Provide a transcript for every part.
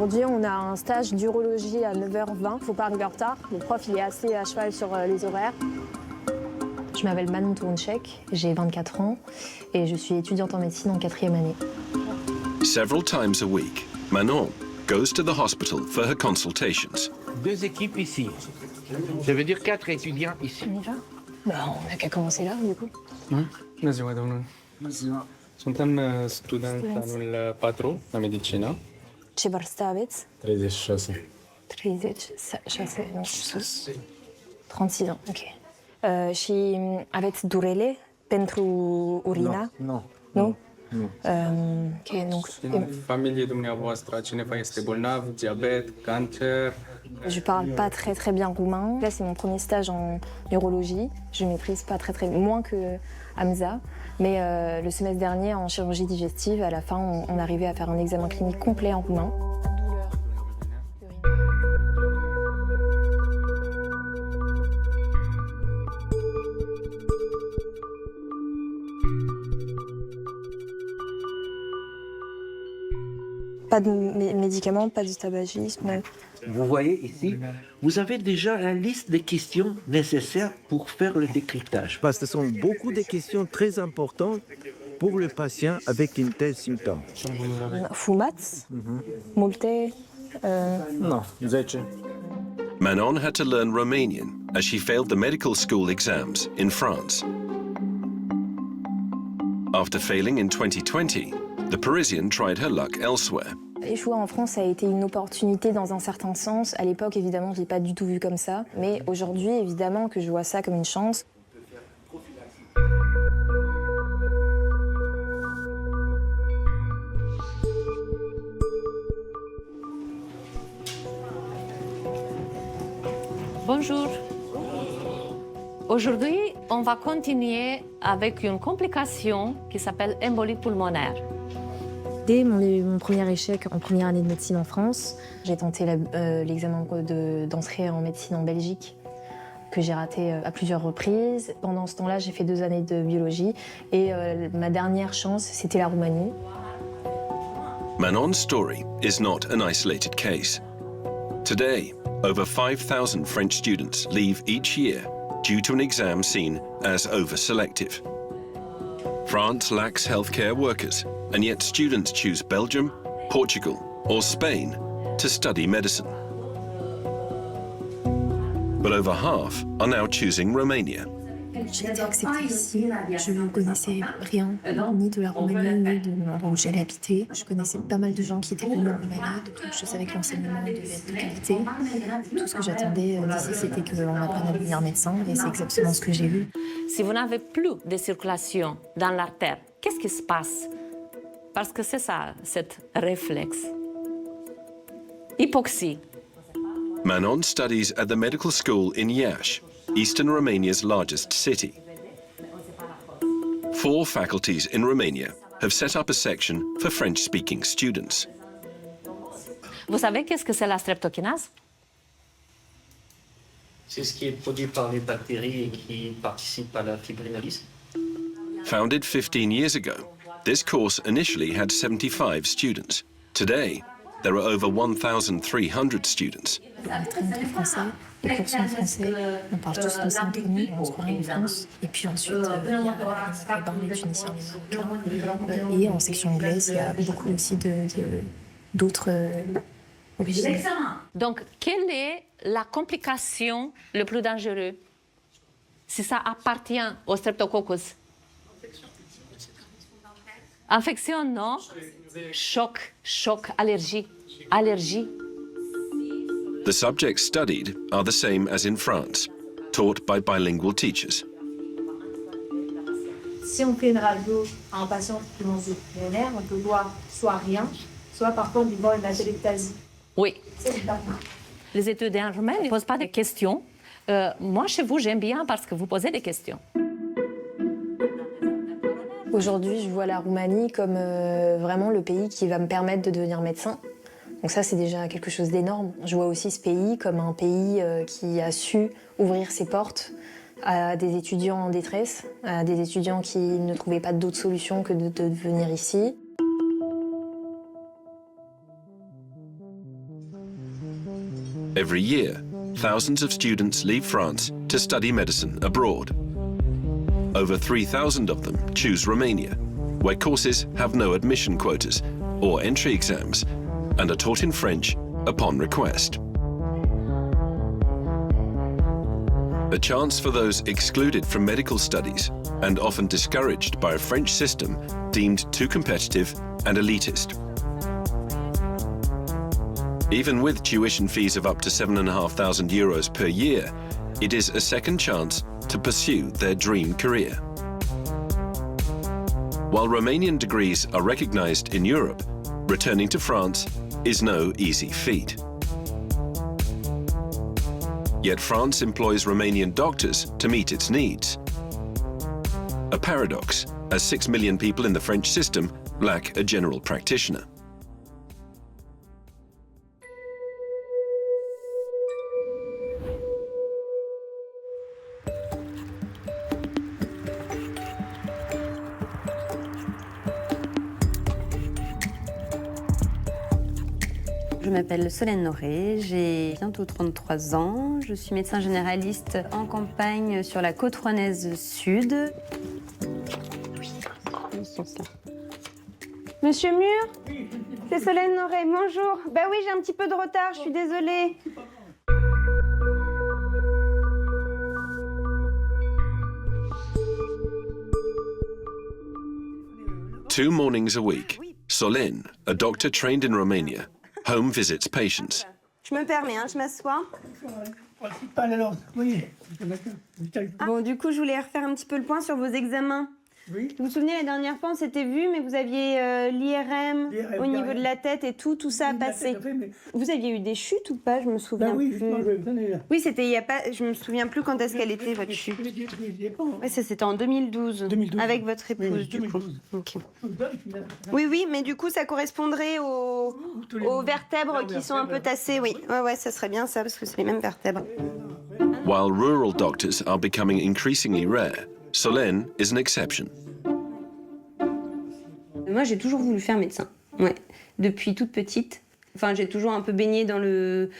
Aujourd'hui, on a un stage d'urologie à 9h20. Faut pas arriver en retard. Le prof, il est assez à cheval sur les horaires. Je m'appelle Manon Tounchek, j'ai 24 ans et je suis étudiante en médecine en 4e année. Several times a week, Manon goes to the hospital for her consultations. 2 équipes ici. Ça veut dire 4 étudiants ici. On y va? On n'a qu'à commencer là, du coup. Bună ziua, domnul. Bună ziua. Suntem student anul 4 la medicină. Ce vârstă aveți? 36. 36, nu știu. 36 ans, ok. Și aveți durere pentru urina? Nu. Nu? Ok, donc... În familie dumneavoastră cineva este bolnav, diabet, cancer? Je parle pas très bien roumain. Là, c'est mon premier stage en urologie. Je maîtrise pas très moins que Hamza. Mais le semestre dernier, en chirurgie digestive, à la fin, on arrivait à faire un examen clinique complet en roumain. Pas de médicaments, pas de tabagisme. Vous voyez ici, vous avez déjà la liste des questions nécessaires pour faire le décryptage. Parce que ce sont beaucoup de questions très importantes pour le patient avec un tel symptôme. Fumați? Multe? Nu, 10. Manon had to learn Romanian as she failed the medical school exams in France. After failing in 2020, the Parisian tried her luck elsewhere. Échouer en France a été une opportunité dans un certain sens. À l'époque, évidemment, je ne l'ai pas du tout vu comme ça. Mais aujourd'hui, évidemment, que je vois ça comme une chance. Bonjour. Aujourd'hui, on va continuer avec une complication qui s'appelle embolie pulmonaire. Dès mon premier échec en première année de médecine en France, j'ai tenté l'examen d'entrée en médecine en Belgique, que j'ai raté à plusieurs reprises. Pendant ce temps-là, j'ai fait 2 années de biologie et ma dernière chance, c'était la Roumanie. Manon's story is not an isolated case. Today, over 5,000 French students leave each year due to an exam seen as over-selective. France lacks healthcare workers, and yet students choose Belgium, Portugal, or Spain to study medicine. But over half are now choosing Romania. J'ai été acceptée ici. Je ne connaissais rien, ni de la Roumanie, ni de l'endroit où j'allais habiter. Je connaissais pas mal de gens qui étaient venus en Roumanie, donc je savais que l'enseignement devait être de qualité. Tout ce que j'attendais d'ici, c'était qu'on apprenne à devenir médecin, et c'est exactement ce que j'ai vu. Si vous n'avez plus de circulation dans l'artère, qu'est-ce qui se passe? Parce que c'est ça, cet réflexe. Hypoxie. Manon studies at the medical school in Iași, eastern Romania's largest city. 4 faculties in Romania have set up a section for French-speaking students. Vous savez qu'est-ce que c'est la streptokinase? C'est ce qui est produit par les bactéries et qui participe à la fibrinolyse. Founded 15 years ago, this course initially had 75 students. Today, there are over 1,300 students. On est très français, les cours sont en français, on parle tous français entre nous, on se croirait en France. Et puis ensuite, il y a les Maghrébins, les Tunisiens, les Marocains. Et en section anglaise, il y a beaucoup aussi d'autres origines. Donc, quelle est la complication le plus dangereuse si ça appartient au streptococcus? Infection, non? Choc, allergie. The subjects studied are the same as in France, taught by bilingual teachers. Si on fait une radio à un patient pulmonaire, on peut voir soit rien, soit par contre voir une atelectasie. Oui. C'est évident. Les étudiants roumains ne posent pas de questions. Moi, chez vous, j'aime bien parce que vous posez des questions. Aujourd'hui, je vois la Roumanie comme vraiment le pays qui va me permettre de devenir médecin. Donc ça, c'est déjà quelque chose d'énorme. Je vois aussi ce pays comme un pays qui a su ouvrir ses portes à des étudiants en détresse, à des étudiants qui ne trouvaient pas d'autre solution que de venir ici. Every year, thousands of students leave France to study medicine abroad. Over 3,000 of them choose Romania, where courses have no admission quotas or entry exams and are taught in French upon request. A chance for those excluded from medical studies and often discouraged by a French system deemed too competitive and elitist. Even with tuition fees of up to €7,500 per year, it is a second chance to pursue their dream career. While Romanian degrees are recognized in Europe, returning to France is no easy feat. Yet France employs Romanian doctors to meet its needs. A paradox, as 6 million people in the French system lack a general practitioner. Je m'appelle Solène Noré, j'ai bientôt 33 ans. Je suis médecin généraliste en campagne sur la côte rouennaise sud. Monsieur Mur, c'est Solène Noré, bonjour. Bah oui, j'ai un petit peu de retard, je suis désolée. Two mornings a week, Solène, a doctor trained in Romania, home visits patients. Je me permets, je m'assois. Bon, du coup, je voulais refaire un petit peu le point sur vos examens. Oui. Vous vous souvenez, la dernière fois, on s'était vu, mais vous aviez l'IRM au niveau de la tête et tout ça a passé. Vous aviez eu des chutes ou pas? Je me souviens oui, plus. Oui, c'était il y a pas. Je me souviens plus quand est-ce qu'elle était votre chute. Ouais, ça c'était en 2012. Avec votre épouse, du coup. Ok. Oui, mais du coup, ça correspondrait aux vertèbres qui sont un peu tassées. Oui, ouais, ça serait bien ça parce que c'est les mêmes vertèbres. While rural doctors are becoming increasingly rare, Solène is an exception. Moi, j'ai toujours voulu faire médecin. Ouais, depuis toute petite. Enfin, j'ai toujours un peu baigné dans le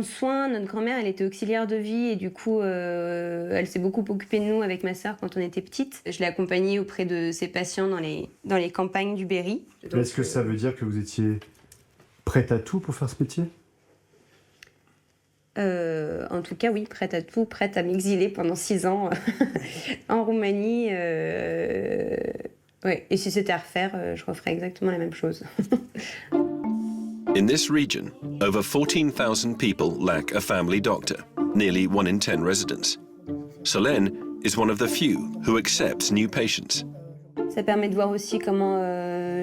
soin. Notre grand-mère, elle était auxiliaire de vie et du coup, elle s'est beaucoup occupée de nous avec ma sœur quand on était petite. Je l'ai accompagnée auprès de ses patients dans les campagnes du Berry. Est-ce que ça veut dire que vous étiez prête à tout pour faire ce métier ? En tout cas, oui, prête à tout, prête à m'exiler pendant 6 ans en Roumanie. Ouais. Et si c'était à refaire, je referais exactement la même chose. In this region, over 14,000 people lack a family doctor, nearly 1 in 10 residents. Solène is one of the few who accepts new patients. Ça permet de voir aussi comment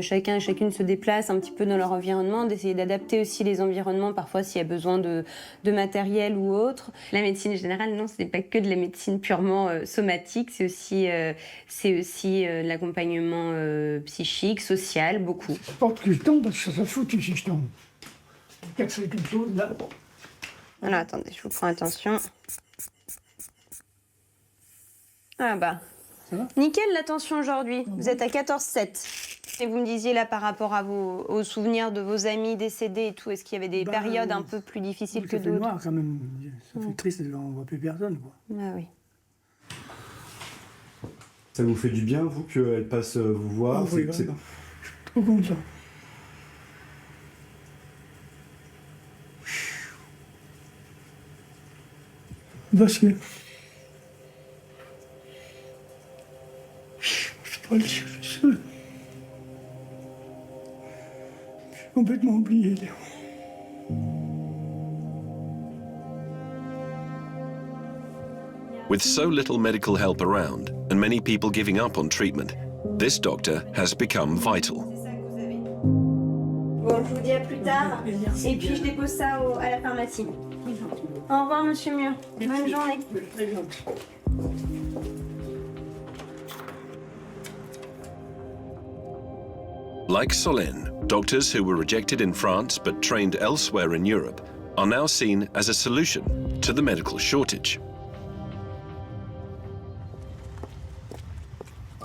chacun et chacune se déplace un petit peu dans leur environnement, d'essayer d'adapter aussi les environnements, parfois s'il y a besoin de matériel ou autre. La médecine générale, non, ce n'est pas que de la médecine purement somatique, c'est aussi l'accompagnement psychique, social, beaucoup. Je porte que je tombe parce que ça se fout si je tombe. C'est quelque chose là. Alors attendez, je vous prends attention. Ah bah. Nickel la tension aujourd'hui, vous êtes à 14,7. Et vous me disiez là par rapport à aux souvenirs de vos amis décédés et tout, est-ce qu'il y avait des périodes un peu plus difficiles que d'autres? Ça fait noir quand même, ça fait triste, on ne voit plus personne quoi. Ah oui. Ça vous fait du bien, vous, qu'elle passe vous voir? Oui, je suis trop content. Parce que... Je peux pas le dire seul. J'ai complètement oublié, Léon. With so little medical help around and many people giving up on treatment, this doctor has become vital. Bon, je vous dis à plus tard. Et puis je dépose ça à la pharmacie. Au revoir, monsieur Mur. Bonne journée. Like Solène, doctors who were rejected in France but trained elsewhere in Europe are now seen as a solution to the medical shortage.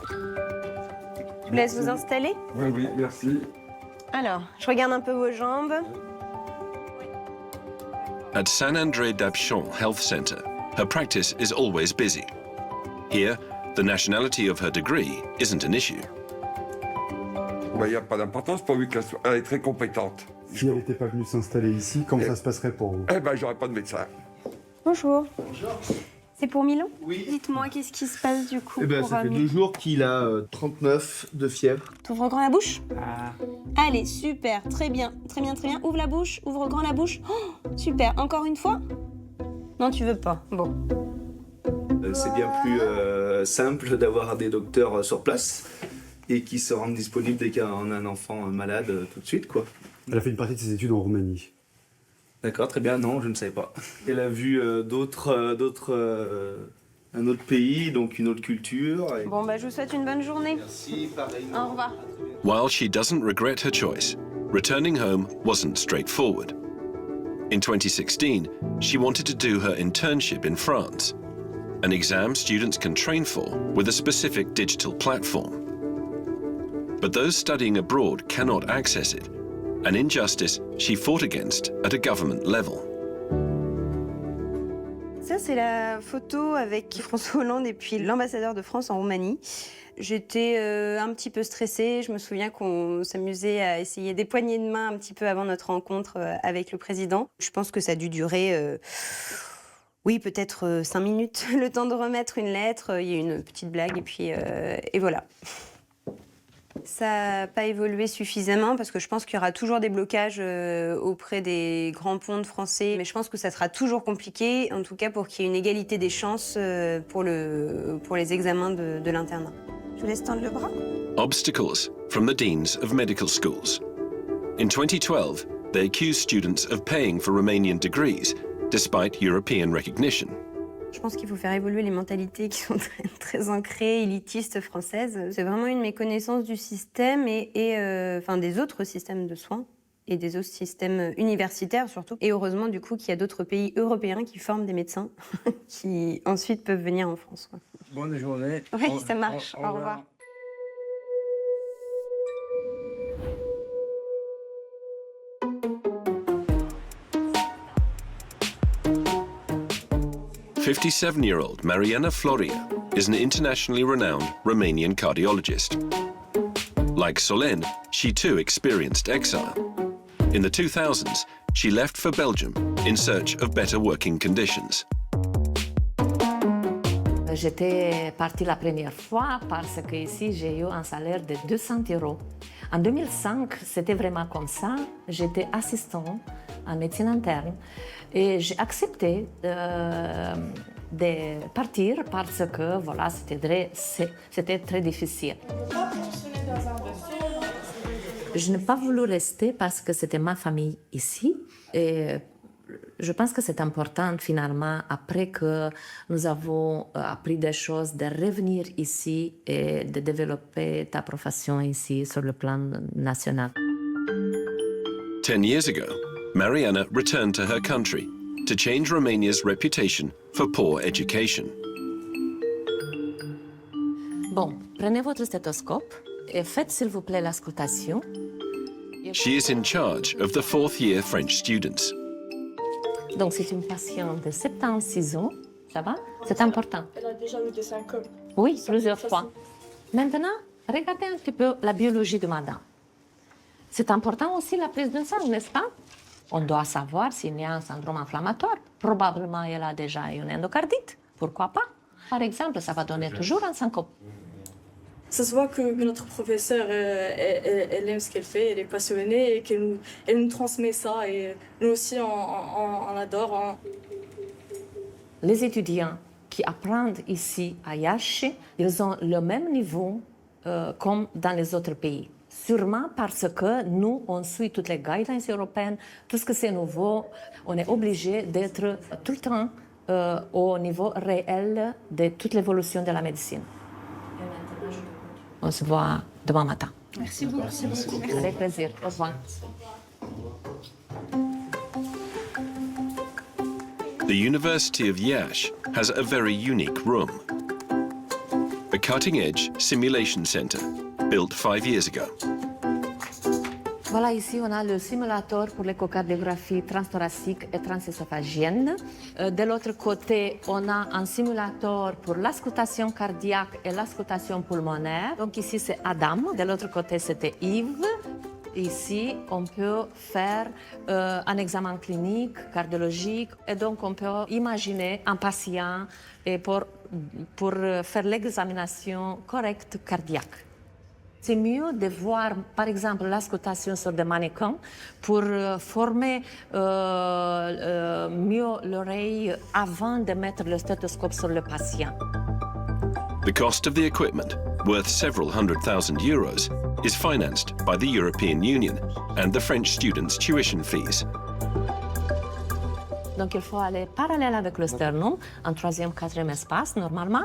Je vous laisse vous installer. Oui, merci. Alors, je regarde un peu vos jambes. At San André d'Apchon Health Center, her practice is always busy. Here, the nationality of her degree isn't an issue. Il n'y a pas d'importance pourvu qu'elle est très compétente. Si elle n'était pas venue s'installer ici, comment ça se passerait pour vous? Eh ben, j'aurais pas de médecin. Bonjour. C'est pour Milan? Oui. Dites-moi, qu'est-ce qui se passe du coup? Ça fait 2 jours qu'il a 39 de fièvre. T'ouvres grand la bouche? Allez, super, très bien, très bien, très bien. Ouvre la bouche, ouvre grand la bouche. Oh, super, encore une fois? Non, tu veux pas. Bon. C'est bien plus simple d'avoir des docteurs sur place et qui se rendent disponibles dès qu'on a un enfant malade tout de suite, quoi. Elle a fait une partie de ses études en Roumanie. D'accord, très bien. Non, je ne savais pas. Elle a vu un autre pays, donc une autre culture. Bon, je vous souhaite une bonne journée. Merci, pareil. Au revoir. While she doesn't regret her choice, returning home wasn't straightforward. In 2016, she wanted to do her internship in France, an exam students can train for with a specific digital platform. But those studying abroad cannot access it, an injustice she fought against at a government level. Ça, c'est la photo avec François Hollande et puis l'ambassadeur de France en Roumanie. J'étais un petit peu stressée. Je me souviens qu'on s'amusait à essayer des poignées de main un petit peu avant notre rencontre avec le président. Je pense que ça a dû durer, oui, peut-être 5 minutes, le temps de remettre une lettre. Il y a eu une petite blague et puis et voilà. Ça n'a pas évolué suffisamment parce que je pense qu'il y aura toujours des blocages auprès des grands pontes français. Mais je pense que ça sera toujours compliqué, en tout cas pour qu'il y ait une égalité des chances pour les examens de l'internat. Je vous laisse tendre le bras. Obstacles from the deans of medical schools. In 2012, they accused students of paying for Romanian degrees, despite European recognition. Je pense qu'il faut faire évoluer les mentalités qui sont très ancrées, élitistes françaises. C'est vraiment une méconnaissance du système et des autres systèmes de soins et des autres systèmes universitaires surtout. Et heureusement du coup qu'il y a d'autres pays européens qui forment des médecins qui ensuite peuvent venir en France. Bonne journée. Oui, ça marche. Au revoir. "57-year-old Mariana Floria is an internationally renowned Romanian cardiologist. Like Solen, she too experienced exile. In the 2000s, she left for Belgium in search of better working conditions. J'étais partie la première fois parce que ici j'ai eu un salaire de 200 €. En 2005, c'était vraiment comme ça. J'étais assistante en médecine interne et j'ai accepté de partir parce que voilà, c'était très difficile. Je n'ai pas voulu rester parce que c'était ma famille ici et je pense que c'est important finalement, après que nous avons appris des choses, de revenir ici et de développer ta profession ici sur le plan national. 10 years ago, Mariana returned to her country to change Romania's reputation for poor education. Bon, prenez votre stéthoscope et faites s'il vous plaît l'auscultation. She is in charge of the 4th-year French students. Donc c'est une patiente de 76 ans, ça va? C'est important. Elle a déjà eu des symptômes. Oui, plusieurs fois. Maintenant, regardez un petit peu la biologie de madame. C'est important aussi la prise de sang, n'est-ce pas? On doit savoir s'il y a un syndrome inflammatoire. Probablement, elle a déjà une endocardite. Pourquoi pas? Par exemple, ça va donner toujours un syncope. Ça se voit que notre professeure, elle aime ce qu'elle fait, elle est passionnée et elle nous transmet ça. Et nous aussi, on adore. Les étudiants qui apprennent ici à Iași, ils ont le même niveau comme dans les autres pays. Sûrement parce que nous, on suit toutes les guidelines européennes, tout ce que c'est nouveau, on est obligé d'être tout le temps au niveau réel de toute l'évolution de la médecine. On se voit demain matin. Merci beaucoup. Avec plaisir. Au revoir. The University of Iași has a very unique room. A cutting-edge simulation center built 5 years ago. Voilà, ici on a le simulateur pour l'échocardiographie transthoracique et transesophagienne. De l'autre côté, on a un simulateur pour l'auscultation cardiaque et l'auscultation pulmonaire. Donc ici c'est Adam, de l'autre côté c'était Yves. Ici, on peut faire un examen clinique, cardiologique, et donc on peut imaginer un patient et pour faire l'examination correcte cardiaque. C'est mieux de voir, par exemple, l'auscultation sur des mannequins pour former mieux l'oreille avant de mettre le stéthoscope sur le patient. The cost of the equipment, worth several €100,000, is financed by the European Union and the French students' tuition fees. Donc il faut aller parallèle avec le sternum, en troisième, quatrième espace normalement,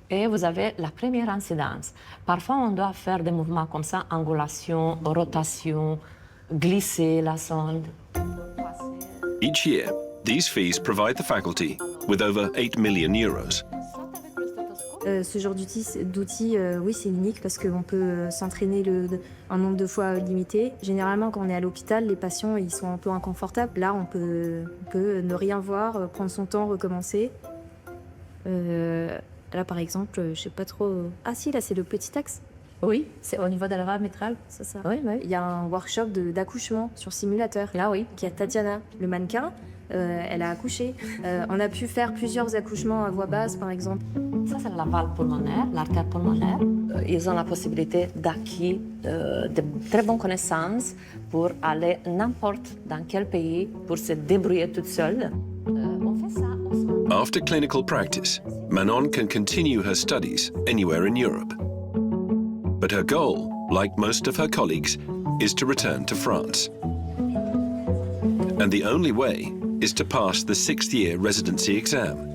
et vous avez la première incidence. Parfois on doit faire des mouvements comme ça, angulation, rotation, glisser la sonde. Each year, these fees provide the faculty with over €8 million. Ce genre d'outil, oui, c'est unique parce qu'on peut s'entraîner un nombre de fois limité. Généralement, quand on est à l'hôpital, les patients ils sont un peu inconfortables. Là, on peut ne rien voir, prendre son temps, recommencer. Là, par exemple, je sais pas trop... Ah si, là, c'est le petit axe. Oui, c'est au niveau de la valve mitrale. C'est ça. Oui, oui. Il y a un workshop d'accouchement sur simulateur. Ah oui. Qui a Tatiana, le mannequin. Elle a accouché. On a pu faire plusieurs accouchements à voix basse, par exemple. Ça, c'est la valve pulmonaire, l'artère pulmonaire. Ils ont la possibilité d'acquérir de très bonnes connaissances pour aller n'importe dans quel pays, pour se débrouiller toute seule. On fait ça ensemble. After clinical practice, Manon can continue her studies anywhere in Europe. But her goal, like most of her colleagues, is to return to France. And the only way is to pass the 6th-year residency exam,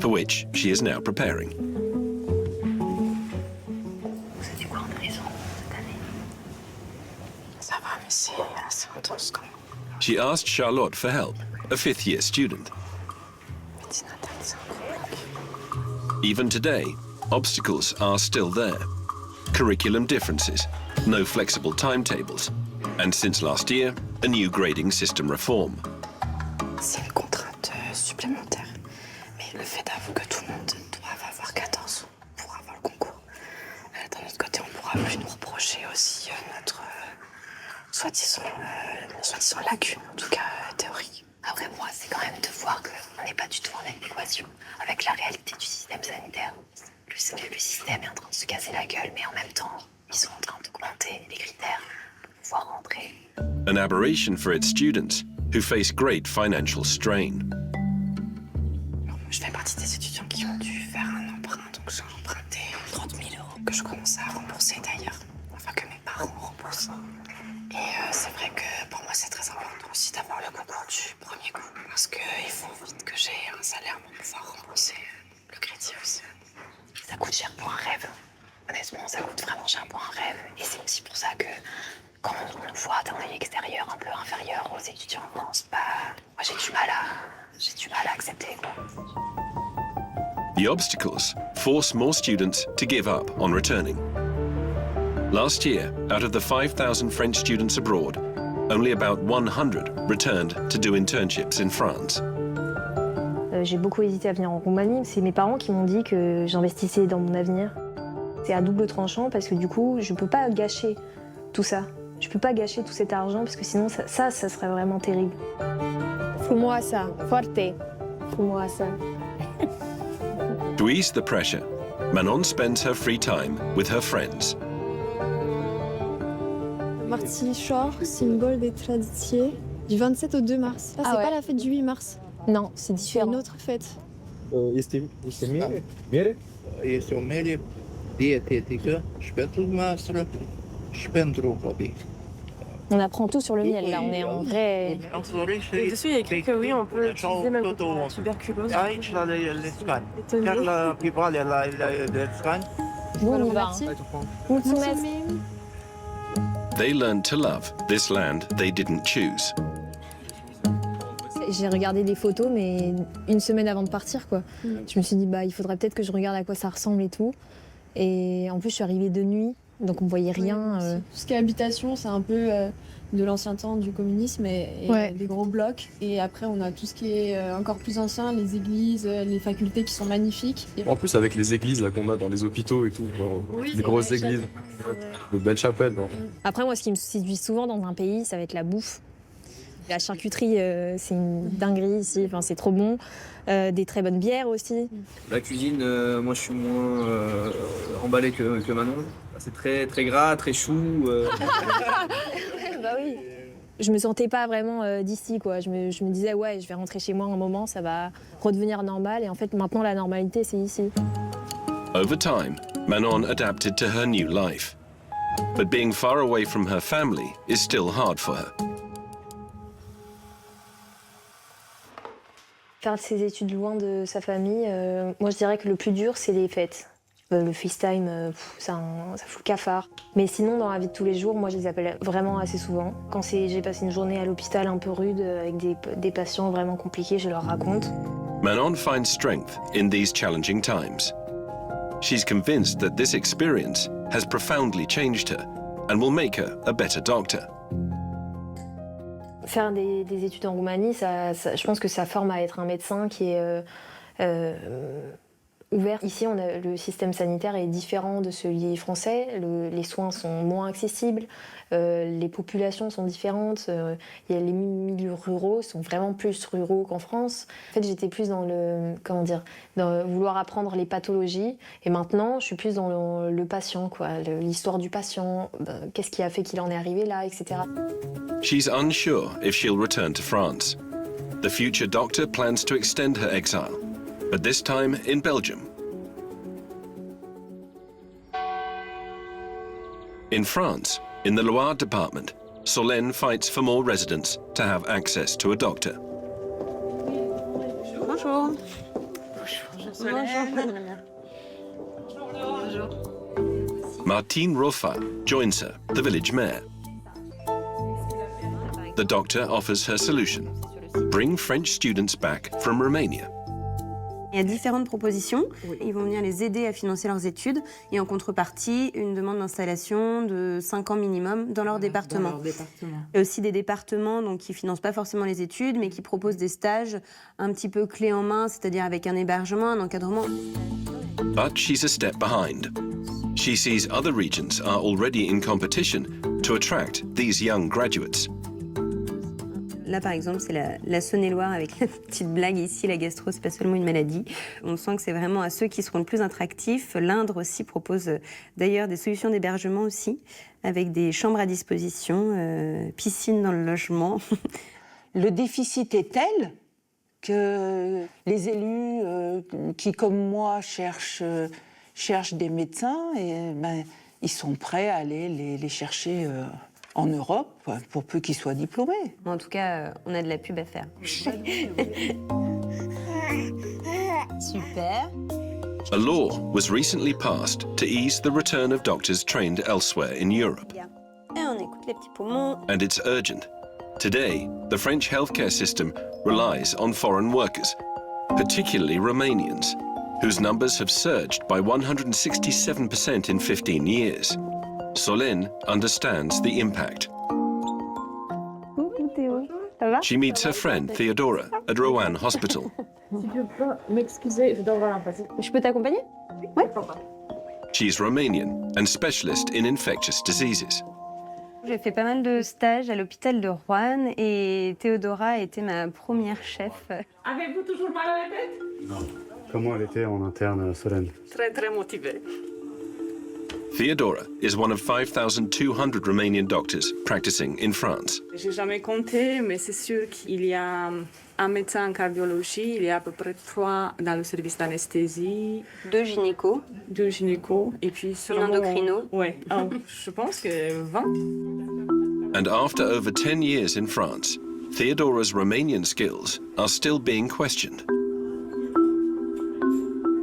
for which she is now preparing. Vous avez quoi en raison cette année? Ça va, mais c'est assez intense quand même. She asked Charlotte for help, a 5th-year student. Médecine interne, c'est un gros bloc. Even today, obstacles are still there. Curriculum differences, no flexible timetables, and since last year, a new grading system reform. C'est une contrainte supplémentaire. Mais le fait d'avouer que tout le monde doit avoir 14 pour avoir le concours, d'un autre côté, on pourra plus nous reprocher aussi notre soi-disant lacune, en tout cas théorique. Après, moi, c'est quand même de voir qu'on n'est pas du tout en adéquation avec la réalité du système sanitaire. Le système est en train de se casser la gueule, mais en même temps, ils sont en train d'augmenter les critères pour pouvoir rentrer. An aberration for its students, who face great financial strain. Je fais partie des étudiants qui ont dû faire un emprunt, donc j'ai emprunté 30 000 € que je commence à rembourser d'ailleurs, enfin que mes parents remboursent. Et c'est vrai que pour moi c'est très important aussi d'avoir le concours du premier coup, parce qu'il faut vite que j'ai un salaire pour pouvoir rembourser le crédit aussi. Ça coûte cher pour un rêve. Honnêtement, ça coûte vraiment cher pour un rêve. Et c'est aussi pour ça que quand on le voit d'un œil extérieur un peu inférieur aux étudiants en France, moi j'ai du mal à accepter, quoi. The obstacles force more students to give up on returning. Last year, out of the 5,000 French students abroad, only about 100 returned to do internships in France. J'ai beaucoup hésité à venir en Roumanie. C'est mes parents qui m'ont dit que j'investissais dans mon avenir. C'est à double tranchant parce que du coup, je peux pas gâcher tout ça. Je peux pas gâcher tout cet argent parce que sinon, ça serait vraiment terrible. Frumoasa, forte. Frumoasa. To ease the pressure, Manon spends her free time with her friends. Martichor, symbole des traditions, du 27 au 2 mars. Ah, c'est pas la fête du 8 mars. Non, c'est différent. C'est une autre fête. Este o medie dietetică și pentru noastră și pentru copii. On apprend tout sur le miel, là, on est en vrai... Et dessus, il y a écrit que oui, on peut utiliser même contre la tuberculose. Aici, la le scan. Chiar la privale, la scan. Bon, on y va. Mulțumesc. They learned to love this land they didn't choose. J'ai regardé des photos, mais une semaine avant de partir, quoi. Je me suis dit, il faudrait peut-être que je regarde à quoi ça ressemble et tout. Et en plus, je suis arrivée de nuit. donc on voyait rien. Tout ce qui est habitation, c'est un peu de l'ancien temps du communisme et des gros blocs. Et après, on a tout ce qui est encore plus ancien, les églises, les facultés qui sont magnifiques. En plus, avec les églises là, qu'on a dans les hôpitaux et tout, des grosses églises, de belles chapelles. Après, moi, ce qui me séduit souvent dans un pays, ça va être la bouffe. La charcuterie, c'est une dinguerie ici, enfin, c'est trop bon. Des très bonnes bières aussi. La cuisine, moi je suis moins emballé que Manon. C'est très, très gras, très chou. Bah oui. Je me sentais pas vraiment d'ici, quoi. Je me disais, ouais, je vais rentrer chez moi un moment, ça va redevenir normal. Et en fait, maintenant, la normalité, c'est ici. Over time, Manon adapted to her new life. But being far away from her family is still hard for her. Faire ses études loin de sa famille, moi je dirais que le plus dur, c'est les fêtes. Le FaceTime, ça fout le cafard. Mais sinon, dans la vie de tous les jours, moi je les appelle vraiment assez souvent. Quand j'ai passé une journée à l'hôpital un peu rude, avec des patients vraiment compliqués, je leur raconte. Manon finds strength in these challenging times. She's convinced that this experience has profoundly changed her and will make her a better doctor. Faire des études en Roumanie, je pense que ça forme à être un médecin qui est ouvert. Ici, le système sanitaire est différent de celui français. Les soins sont moins accessibles. Les populations sont différentes. Les milieux ruraux sont vraiment plus ruraux qu'en France. En fait, j'étais plus dans dans vouloir apprendre les pathologies. Et maintenant, je suis plus dans le patient, quoi. L'histoire du patient, qu'est-ce qui a fait qu'il en est arrivé là, etc. She's unsure if she'll return to France. The future doctor plans to extend her exile, but this time in Belgium. In France, in the Loire department, Solène fights for more residents to have access to a doctor. Bonjour. Bonjour. Martine Roffa joins her, the village mayor. The doctor offers her solution: bring French students back from Romania. Il y a différentes propositions. Ils vont venir les aider à financer leurs études et en contrepartie, une demande d'installation de 5 ans minimum dans leur département. Il y a aussi des départements donc, qui ne financent pas forcément les études, mais qui proposent des stages un petit peu clés en main, c'est-à-dire avec un hébergement, un encadrement. But she's a step behind. She sees other regions are already in competition to attract these young graduates. Là, par exemple, c'est la Saône-et-Loire avec la petite blague ici, la gastro, c'est pas seulement une maladie. On sent que c'est vraiment à ceux qui seront le plus attractifs. L'Indre aussi propose d'ailleurs des solutions d'hébergement aussi, avec des chambres à disposition, piscine dans le logement. Le déficit est tel que les élus qui, comme moi, cherchent des médecins, ils sont prêts à aller les chercher en Europe, pour peu qu'ils soient diplômés. En tout cas, on a de la pub à faire. Super. A law was recently passed to ease the return of doctors trained elsewhere in Europe. Et on écoute les petits poumons. And it's urgent. Today, the French healthcare system relies on foreign workers, particularly Romanians, whose numbers have surged by 167% in 15 years. Solène understands the impact. Coucou Théo, ça va? She meets her friend Theodora at Roanne Hospital. Si tu peux m'excuser, je dois voir un patient. Je peux t'accompagner? Oui. She's Romanian and specialist in infectious diseases. J'ai fait pas mal de stages à l'hôpital de Roanne et Théodora était ma première chef. Avez-vous toujours mal à la tête? Non. Comment elle était en interne, Solène? Très, très motivée. Theodora is one of 5,200 Romanian doctors practicing in France. J'ai jamais compté, mais c'est sûr qu'il y a un médecin en cardiologie, il y a à peu près 3 dans le service d'anesthésie. 2 gynécos. 2 gynécos, et puis un endocrino. Ouais, je pense que 20. And after over 10 years in France, Theodora's Romanian skills are still being questioned.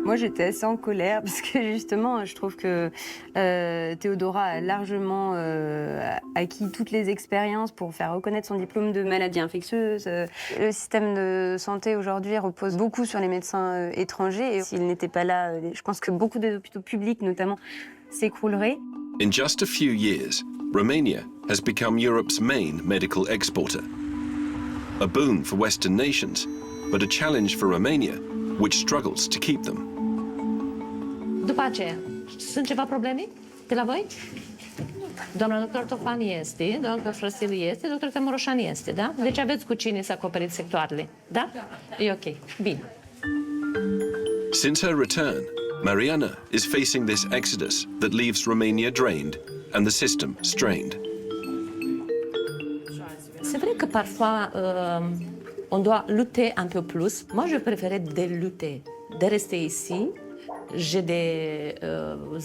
Moi, j'étais assez en colère parce que justement, je trouve que Théodora a largement acquis toutes les expériences pour faire reconnaître son diplôme de maladie infectieuse. Le système de santé aujourd'hui repose beaucoup sur les médecins étrangers et s'ils n'étaient pas là, je pense que beaucoup des hôpitaux publics notamment s'écrouleraient. In just a few years, Romania has become Europe's main medical exporter. A boon for Western nations, but a challenge for Romania, which struggles to keep them. După aceea, sunt ceva probleme de la voi? Doamna doctor Tofan este, doamna doctor Frăsil este, doctor Temoroșan este, da? Deci aveți cu cine să acoperiți sectoarele, da? E ok, bine. Since her return, Mariana is facing this exodus that leaves Romania drained and the system strained. C'est vrai que parfois, on doit lutter un peu plus. Moi, je préférais de lutter, de rester ici. J'ai des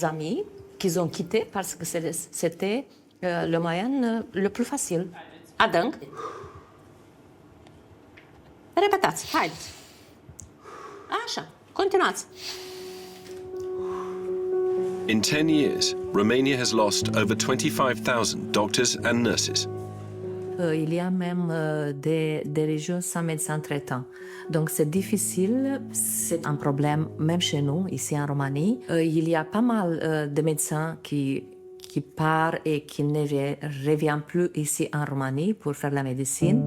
amis qui ont quitté parce que c'était le moyen le plus facile. Adânc. Repetați, haideți. Așa, continuați. In 10 years, Romania has lost over 25,000 doctors and nurses. Il y a même des régions sans médecin traitant. Donc c'est difficile, c'est un problème même chez nous, ici en Roumanie. Il y a pas mal de médecins qui partent et qui ne reviennent plus ici en Roumanie pour faire la médecine.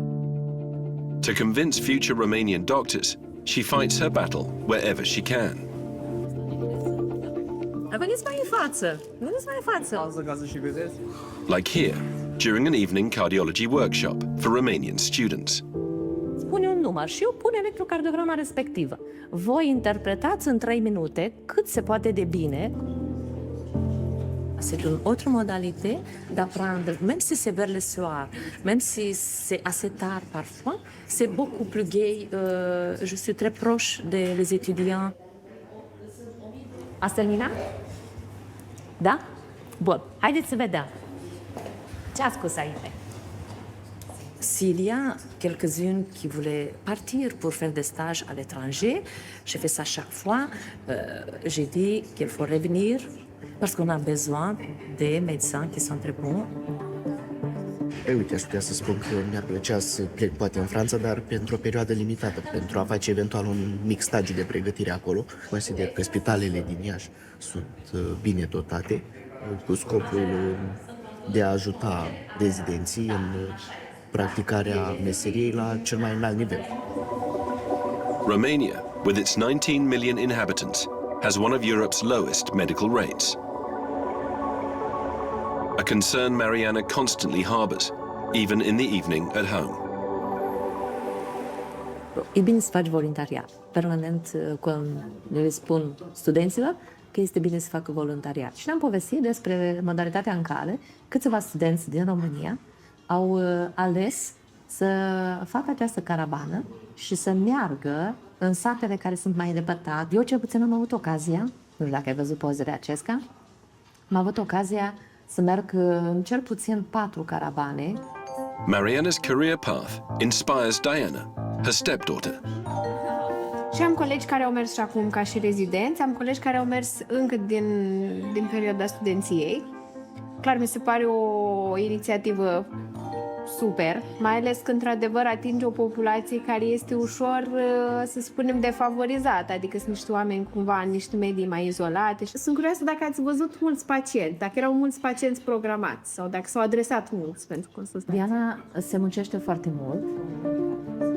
To convince future Romanian doctors, she fights her battle wherever she can. Veniți mai în față! Veniți mai în față! Ca să și vedeți. Like here, during an evening cardiology workshop for Romanian students. Spune un număr și eu pun electrocardiograma respectivă. Voi interpretați în 3 minute cât se poate de bine. C'est une autre modalité d'apprendre, même si c'est vers le soir, même si c'est assez tard parfois, c'est beaucoup plus gai. Je suis très proche des étudiants. Ați terminat? Da? Bun, haideți să vedem. Ce ați scos aici? S'il y a quelques-unes qui voulaient partir pour faire des stages à l'étranger, j'ai fait ça chaque fois. J'ai dit qu'il faut revenir parce qu'on a besoin de médecins qui sont très bons. Ei, uite, aș putea să spun că mi-ar plăcea să plec poate în Franța, dar pentru o perioadă limitată, pentru a face eventual un mic stagiu de pregătire acolo. Consider că spitalele din Iași sunt bine dotate, cu scopul de a ajuta rezidenții în practicarea meseriei la cel mai înalt nivel. Romania, with its 19 million inhabitants, has one of Europe's lowest medical rates. A concern Mariana constantly harbors, even in the evening at home. E bine să faci voluntariat. Permanent le spun studenților că este bine să facă voluntariat. Și ne-am povestit despre modalitatea în care câțiva studenți din România au ales să facă această caravană și să meargă în satele care sunt mai îndepărtate. Eu cel puțin am avut ocazia, nu știu dacă ai văzut pozele acestea, am avut ocazia să merg în cel puțin 4 caravane. Mariana's career path inspires Diana, her stepdaughter. Și am colegi care au mers și acum ca și rezidenți, am colegi care au mers încă din perioada studenției. Clar, mi se pare o inițiativă super, mai ales că într-adevăr atinge o populație care este ușor, să spunem, defavorizată, adică sunt niște oameni cumva în niște medii mai izolate. Și sunt curioasă dacă ați văzut mulți pacienți, dacă erau mulți pacienți programați sau dacă s-au adresat mulți pentru consultații. Diana se muncește foarte mult.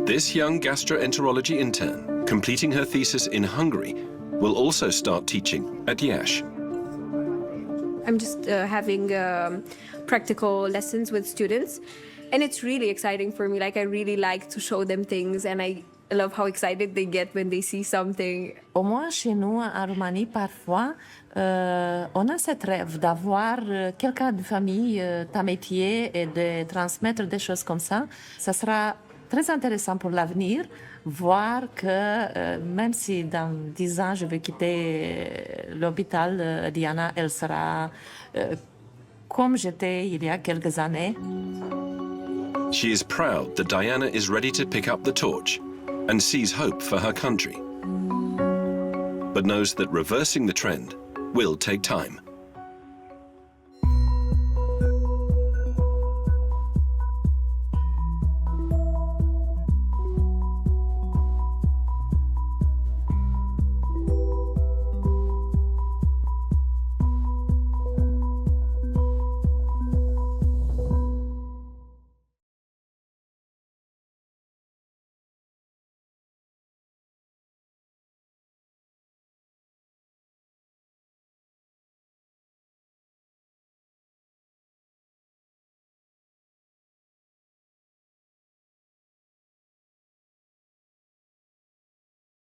This young gastroenterology intern, completing her thesis in Hungary, will also start teaching at Iași. I'm just having practical lessons with students, and it's really exciting for me. Like, I really like to show them things, and I love how excited they get when they see something. Au moins chez nous, en Roumanie, parfois, on a cette rêve d'avoir quelqu'un de famille, ta métier, et de transmettre des choses comme ça. Ça sera très intéressant pour l'avenir, voir que même si dans 10 ans je vais quitter l'hôpital, Diana, elle sera comme j'étais il y a quelques années. She is proud that Diana is ready to pick up the torch and sees hope for her country, but knows that reversing the trend will take time.